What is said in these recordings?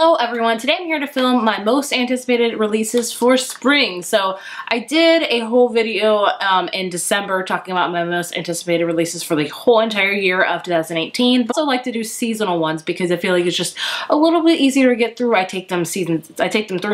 Hello everyone, today I'm here to film my most anticipated releases for spring. So I did a whole video in December talking about my most anticipated releases for the whole entire year of 2018. But I also like to do seasonal ones because I feel like it's just a little bit easier to get through. I take them 3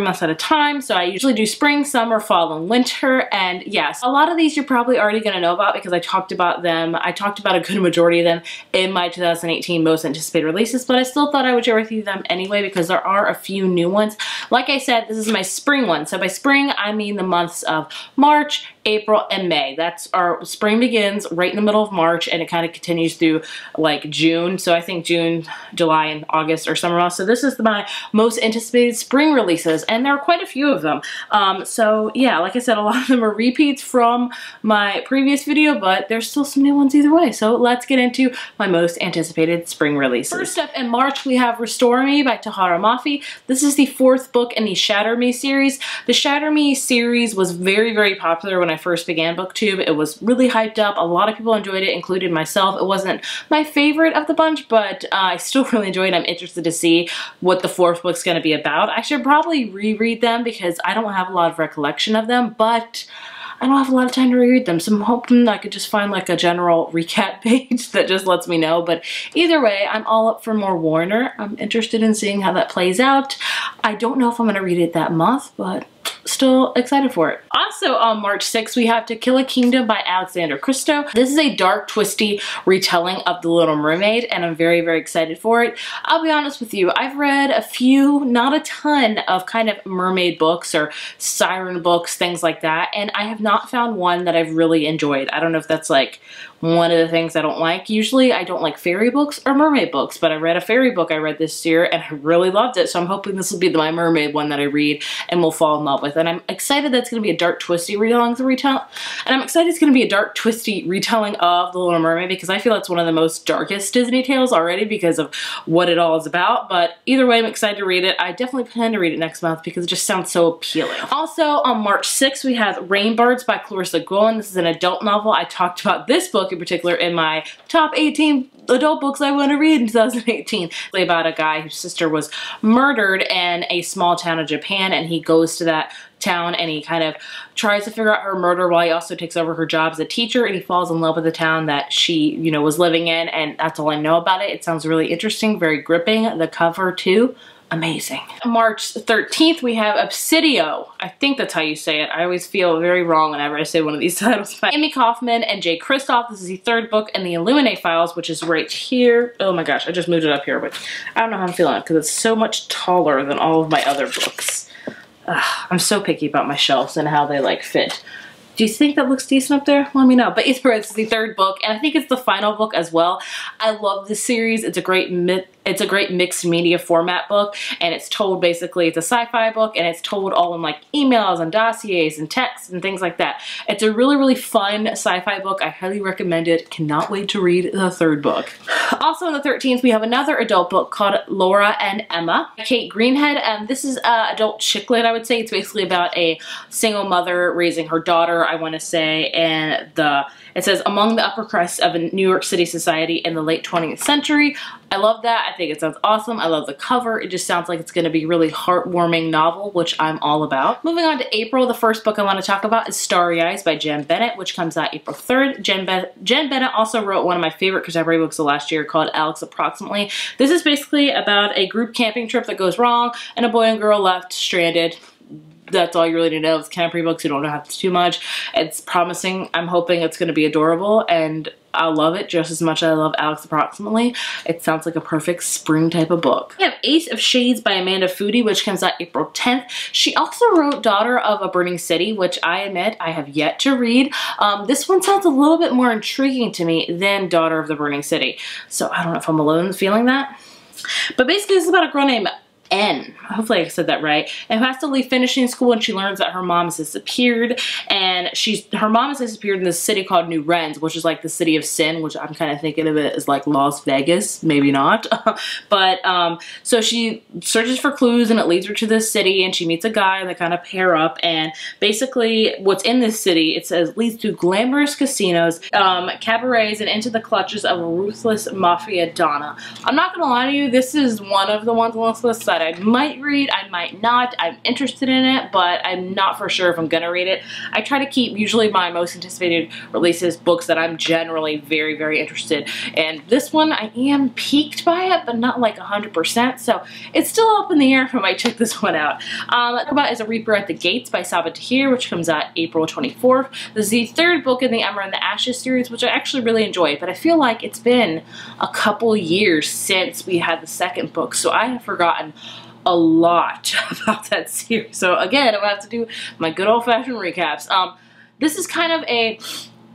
months at a time. So I usually do spring, summer, fall, and winter. And yes, a lot of these you're probably already going to know about because I talked about them. I talked about a good majority of them in my 2018 most anticipated releases, but I still thought I would share with you them anyway because there are a few new ones. Like I said, this is my spring one. So by spring, I mean the months of March, April, and May. That's our spring begins right in the middle of March and it kind of continues through like June. So I think June, July, and August are summer months. So this is my most anticipated spring releases and there are quite a few of them. So yeah, like I said, a lot of them are repeats from my previous video, but there's still some new ones either way. So let's get into my most anticipated spring releases. First up in March, we have Restore Me by Tahereh Mafi. This is the 4th book in the Shatter Me series. The Shatter Me series was very, very popular when I first began BookTube. It was really hyped up. A lot of people enjoyed it, including myself. It wasn't my favorite of the bunch, but I still really enjoyed it. I'm interested to see what the 4th book's going to be about. I should probably reread them because I don't have a lot of recollection of them, but I don't have a lot of time to reread them, so I'm hoping I could just find like a general recap page that just lets me know. But either way, I'm all up for more Warner. I'm interested in seeing how that plays out. I don't know if I'm going to read it that month, but still excited for it. Also on March 6th, we have To Kill a Kingdom by Alexander Christo. This is a dark, twisty retelling of The Little Mermaid, and I'm very, very excited for it. I'll be honest with you, I've read a few, not a ton, of kind of mermaid books or siren books, things like that, and I have not found one that I've really enjoyed. I don't know if that's like one of the things I don't like. Usually I don't like fairy books or mermaid books, but I read a fairy book I read this year and I really loved it, so I'm hoping this will be my mermaid one that I read and will fall in love with. And I'm excited that it's going to be a dark, twisty retelling of and I'm excited it's going to be a dark, twisty retelling of The Little Mermaid because I feel it's one of the most darkest Disney tales already because of what it all is about. But either way, I'm excited to read it. I definitely plan to read it next month because it just sounds so appealing. Also on March 6th, we have Rainbirds by Clarissa Gowan. This is an adult novel. I talked about this book in particular in my top 18 adult books I want to read in 2018. It's about a guy whose sister was murdered in a small town of Japan, and he goes to that town and he kind of tries to figure out her murder while he also takes over her job as a teacher, and he falls in love with the town that she, you know, was living in, and that's all I know about it. It sounds really interesting, very gripping. The cover too, amazing. March 13th, we have Obsidio. I think that's how you say it. I always feel very wrong whenever I say one of these titles. By Amy Kaufman and Jay Kristoff. This is the 3rd book in the Illuminate files, which is right here. Oh my gosh, I just moved it up here, but I don't know how I'm feeling because it's so much taller than all of my other books. I'm so picky about my shelves and how they like fit. Do you think that looks decent up there? Let me know. But either way, it's the 3rd book, and I think it's the final book as well. I love this series. It's a great mixed media format book, and it's told basically, it's a sci-fi book, and it's told all in like emails and dossiers and texts and things like that. It's a really, really fun sci-fi book. I highly recommend it. Cannot wait to read the 3rd book. Also on the 13th, we have another adult book called Laura and Emma by Kate Greenhead. This is adult chick lit, I would say. It's basically about a single mother raising her daughter, I want to say, and it says among the upper crust of a New York City society in the late 20th century. I love that. I think it sounds awesome. I love the cover. It just sounds like it's going to be a really heartwarming novel, which I'm all about. Moving on to April, the first book I want to talk about is Starry Eyes by Jen Bennett, which comes out April 3rd. Jen Bennett also wrote one of my favorite contemporary books of last year called Alex Approximately. This is basically about a group camping trip that goes wrong and a boy and girl left stranded. That's all you really need to know. It's contemporary books. You don't have too much. It's promising. I'm hoping it's going to be adorable, and I love it just as much as I love Alex Approximately. It sounds like a perfect spring type of book. We have Ace of Shades by Amanda Foody, which comes out April 10th. She also wrote Daughter of a Burning City, which I admit I have yet to read. This one sounds a little bit more intriguing to me than Daughter of the Burning City. So I don't know if I'm alone feeling that. But basically, this is about a girl named N. Hopefully I said that right. And who has to leave finishing school when she learns that her mom has disappeared. And her mom has disappeared in this city called New Rennes, which is like the city of sin, which I'm kind of thinking of it as like Las Vegas. Maybe not. But so she searches for clues and it leads her to this city, and she meets a guy and they kind of pair up. And basically what's in this city, it says, leads to glamorous casinos, cabarets, and into the clutches of a ruthless mafia donna. I'm not gonna lie to you, this is one of the ones on this list that I might read, I might not. I'm interested in it, but I'm not for sure if I'm gonna read it. I try to keep usually my most anticipated releases books that I'm generally very, very interested in. This one, I am piqued by it, but not like 100%, so it's still up in the air if I might check this one out. Talk about is A Reaper at the Gates by Sabaa Tahir, which comes out April 24th. This is the third book in the Emma and the Ashes series, which I actually really enjoy, but I feel like it's been a couple years since we had the second book, so I have forgotten a lot about that series. So again, I'm gonna have to do my good old-fashioned recaps. This is kind of a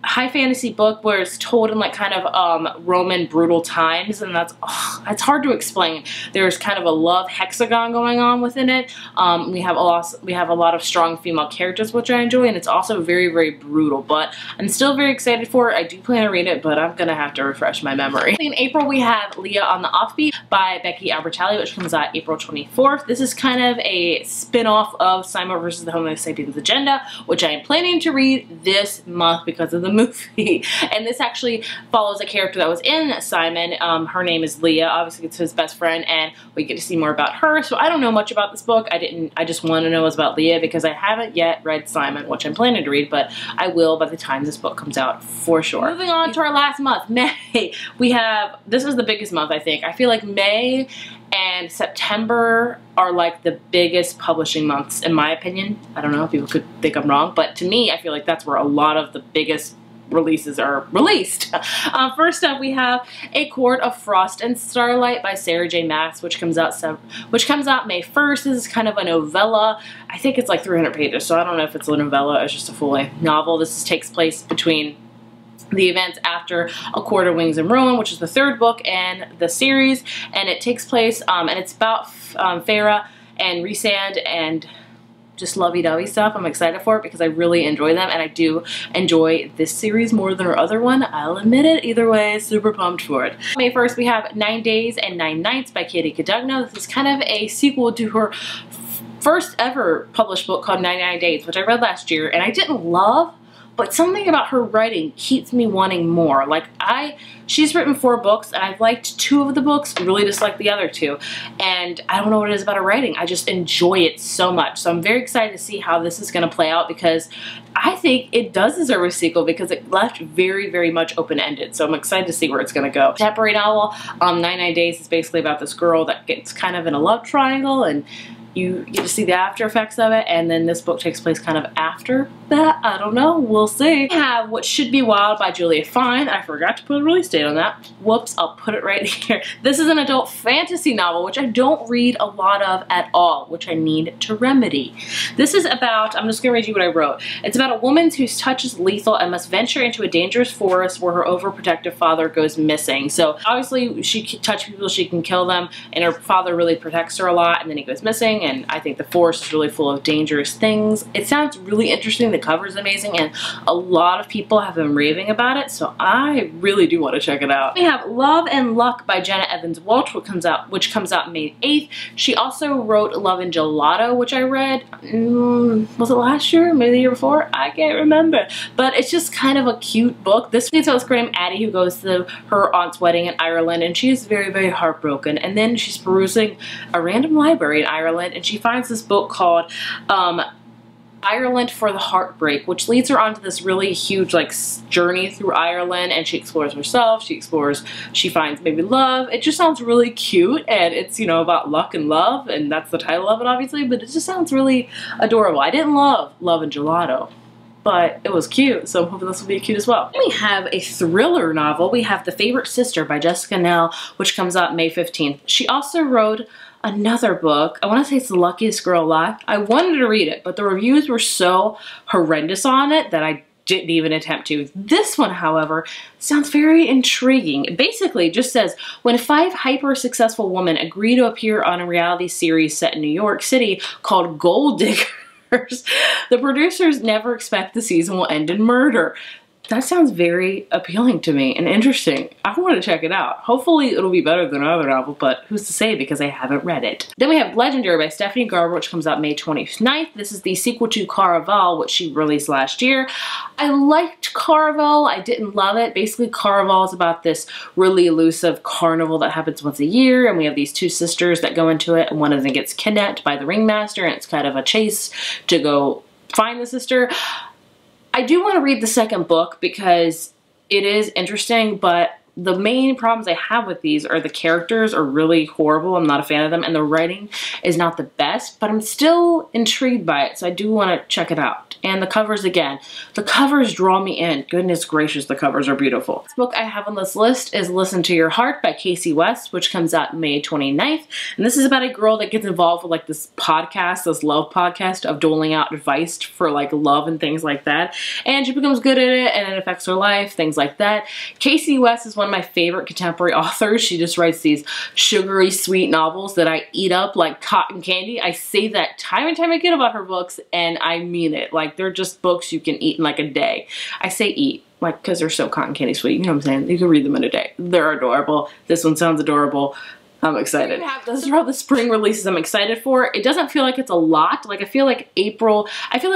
high fantasy book where it's told in like kind of Roman brutal times, and that's it's hard to explain. There's kind of a love hexagon going on within it. We have a lot of strong female characters, which I enjoy, and it's also very, very brutal, but I'm still very excited for it. I do plan to read it, but I'm gonna have to refresh my memory. In April, we have Leah on the Offbeat by Becky Albertalli, which comes out April 24th. This is kind of a spin-off of Simon versus the Homo Sapiens Agenda, which I am planning to read this month because of the movie. And this actually follows a character that was in Simon. Her name is Leah. Obviously it's his best friend, and we get to see more about her. So I don't know much about this book. I just want to know about Leah because I haven't yet read Simon, which I'm planning to read, but I will by the time this book comes out for sure. Moving on to our last month, May. This is the biggest month, I think. I feel like May and September are like the biggest publishing months in my opinion. I don't know, people could think I'm wrong, but to me I feel like that's where a lot of the biggest releases are released. First up, we have A Court of Frost and Starlight by Sarah J. Maas, which comes out May 1st. This is kind of a novella. I think it's like 300 pages, so I don't know if it's a novella or it's just a full-length novel. This takes place between the events after A Court of Wings and Ruin, which is the third book in the series, and it takes place, and it's about Farah and Rhysand and just lovey-dovey stuff. I'm excited for it because I really enjoy them, and I do enjoy this series more than her other one. I'll admit it. Either way, super pumped for it. May 1st, we have 9 Days and 9 Nights by Katie Cadugno. This is kind of a sequel to her first ever published book called 99 Days, which I read last year, and I didn't love, but something about her writing keeps me wanting more. Like, she's written 4 books, and I've liked 2 of the books, really disliked the other 2. And I don't know what it is about her writing. I just enjoy it so much. So I'm very excited to see how this is going to play out because I think it does deserve a sequel because it left very, very much open-ended. So I'm excited to see where it's going to go. Contemporary novel, 99 Days is basically about this girl that gets kind of in a love triangle, and you get to see the after effects of it, and then this book takes place kind of after that. I don't know, we'll see. We have What Should Be Wild by Julia Fine. I forgot to put a release date on that. Whoops, I'll put it right here. This is an adult fantasy novel, which I don't read a lot of at all, which I need to remedy. This is about, I'm just gonna read you what I wrote. It's about a woman whose touch is lethal and must venture into a dangerous forest where her overprotective father goes missing. So obviously she can touch people, she can kill them, and her father really protects her a lot, and then he goes missing. And I think the forest is really full of dangerous things. It sounds really interesting. The cover is amazing, and a lot of people have been raving about it, so I really do want to check it out. We have Love and Luck by Jenna Evans Walsh, which comes out May 8th. She also wrote Love and Gelato, which I read, was it last year? Maybe the year before? I can't remember. But it's just kind of a cute book. This is about this girl named Addie who goes to her aunt's wedding in Ireland, and she's very, very heartbroken. And then she's perusing a random library in Ireland, and she finds this book called Ireland for the Heartbreak, which leads her onto this really huge like journey through Ireland, and she explores herself, she finds maybe love. It just sounds really cute, and it's, you know, about luck and love, and that's the title of it obviously, but it just sounds really adorable. I didn't love Love and Gelato, but it was cute, so I'm hoping this will be cute as well. Then we have a thriller novel. We have The Favorite Sister by Jessica Nell, which comes out May 15th. She also wrote another book. I want to say it's The Luckiest Girl Alive. I wanted to read it, but the reviews were so horrendous on it that I didn't even attempt to. This one, however, sounds very intriguing. It basically just says, when 5 hyper-successful women agree to appear on a reality series set in New York City called Gold Diggers, the producers never expect the season will end in murder. that sounds very appealing to me and interesting. I want to check it out. Hopefully it'll be better than another novel, but who's to say because I haven't read it. Then we have Legendary by Stephanie Garber, which comes out May 29th. This is the sequel to Caraval, which she released last year. I liked Caraval. I didn't love it. Basically, Caraval is about this really elusive carnival that happens once a year, and we have these two sisters that go into it, and one of them gets kidnapped by the ringmaster, and it's kind of a chase to go find the sister. I do want to read the second book because it is interesting, but the main problems I have with these are the characters are really horrible. I'm not a fan of them, and the writing is not the best, but I'm still intrigued by it, so I do want to check it out. And the covers, again, the covers draw me in. Goodness gracious, the covers are beautiful. This book I have on this list is Listen to Your Heart by Casey West, which comes out May 29th. And this is about a girl that gets involved with like this podcast, this love podcast of doling out advice for like love and things like that. And she becomes good at it, and it affects her life, things like that. Casey West is one of my favorite contemporary authors. She just writes these sugary sweet novels that I eat up like cotton candy. I say that time and time again about her books, and I mean it. Like, they're just books you can eat in like a day. I say eat, like, because they're so cotton candy sweet. You know what I'm saying? You can read them in a day. They're adorable. This one sounds adorable. I'm excited. Those are all the spring releases I'm excited for. It doesn't feel like it's a lot. Like, I feel like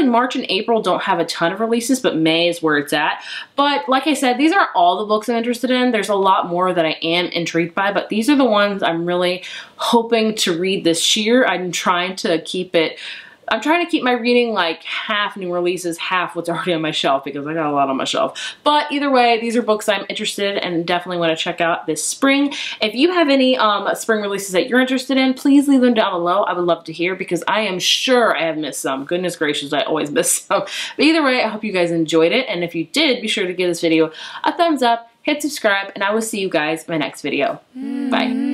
March and April don't have a ton of releases, but May is where it's at. But like I said, these are all the books I'm interested in. There's a lot more that I am intrigued by, but these are the ones I'm really hoping to read this year. I'm trying to keep my reading like half new releases, half what's already on my shelf, because I got a lot on my shelf. But either way, these are books I'm interested in and definitely want to check out this spring. If you have any spring releases that you're interested in, please leave them down below. I would love to hear, because I am sure I have missed some. Goodness gracious, I always miss some. But either way, I hope you guys enjoyed it. And if you did, be sure to give this video a thumbs up, hit subscribe, and I will see you guys in my next video. Bye.